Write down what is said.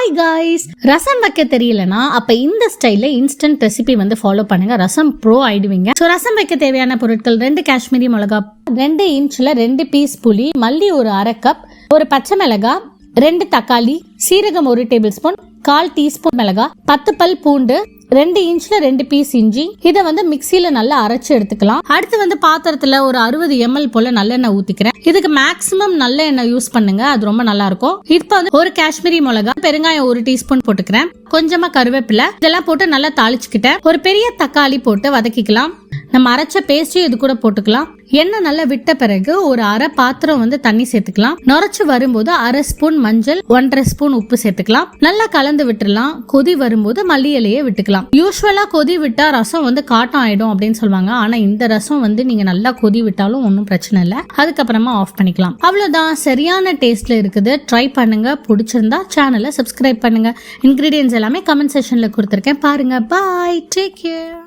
Hi guys, ரசம் வைக்க தெரியலனா அப்ப இந்த ஸ்டைல்ல இன்ஸ்டன்ட் ரெசிபி வந்து ஃபாலோ பண்ணுங்க. ரசம் ப்ரோ ஆயிடுவீங்க. சோ ரசம் வைக்க தேவையான பொருட்கள் 2 காஷ்மீரி மிளகா, 2 இன்ச்ல 2 பீஸ் புளி, மல்லி ஒரு அரை கப், ஒரு பச்சை மிளகாய், 2 தக்காளி, சீரகம் 1 டேபிள் ஸ்பூன், 1/4 டீஸ்பூன் மிளகாய், 10 பல் பூண்டு, 2 இன்ச்ல 2 பீஸ் இஞ்சி. இதை வந்து மிக்சியில நல்லா அரைச்சு எடுத்துக்கலாம். அடுத்து வந்து பாத்திரத்துல ஒரு 60 ml போல நல்லெண்ணெய் ஊத்திக்கிறேன். இதுக்கு மேக்ஸிமம் நல்ல எண்ணெய் யூஸ் பண்ணுங்க, அது ரொம்ப நல்லா இருக்கும். இப்ப வந்து ஒரு காஷ்மீரி மிளகா, பெருங்காயம் 1 டீஸ்பூன் போட்டுக்கிறேன், கொஞ்சமா கருவேப்பிலை, இதெல்லாம் போட்டு நல்லா தாளிச்சுக்கிட்டேன். ஒரு பெரிய தக்காளி போட்டு வதக்கிக்கலாம். நம்ம அரைச்ச பேஸ்டையும் இது கூட போட்டுக்கலாம். எண்ணெய் நல்லா விட்ட பிறகு ஒரு அரை பாத்திரம் வந்து தண்ணி சேர்த்துக்கலாம். நுரைச்சு வரும்போது 1/2 ஸ்பூன் மஞ்சள், 1/2 ஸ்பூன் உப்பு சேர்த்துக்கலாம். நல்லா கலந்து விட்டுலாம். கொதி வரும்போது மல்லி இலையை விட்டுக்கலாம். யூஸ்வலா கொதி விட்டா ரசம் வந்து காட்டம் ஆயிடும் அப்படின்னு சொல்லுவாங்க. ஆனா இந்த ரசம் வந்து நீங்க நல்லா கொதி விட்டாலும் ஒன்னும் பிரச்சனை இல்லை. அதுக்கப்புறமா ஆஃப் பண்ணிக்கலாம். அவ்வளவுதான், சரியான டேஸ்ட்ல இருக்குது. ட்ரை பண்ணுங்க. பிடிச்சிருந்தா சேனலை சப்ஸ்கிரைப் பண்ணுங்க. இன்கிரீடியன்ஸ் எல்லாமே கமெண்ட் செக்ஷன்ல கொடுத்துருக்கேன், பாருங்க. பாய், டேக் கேர்.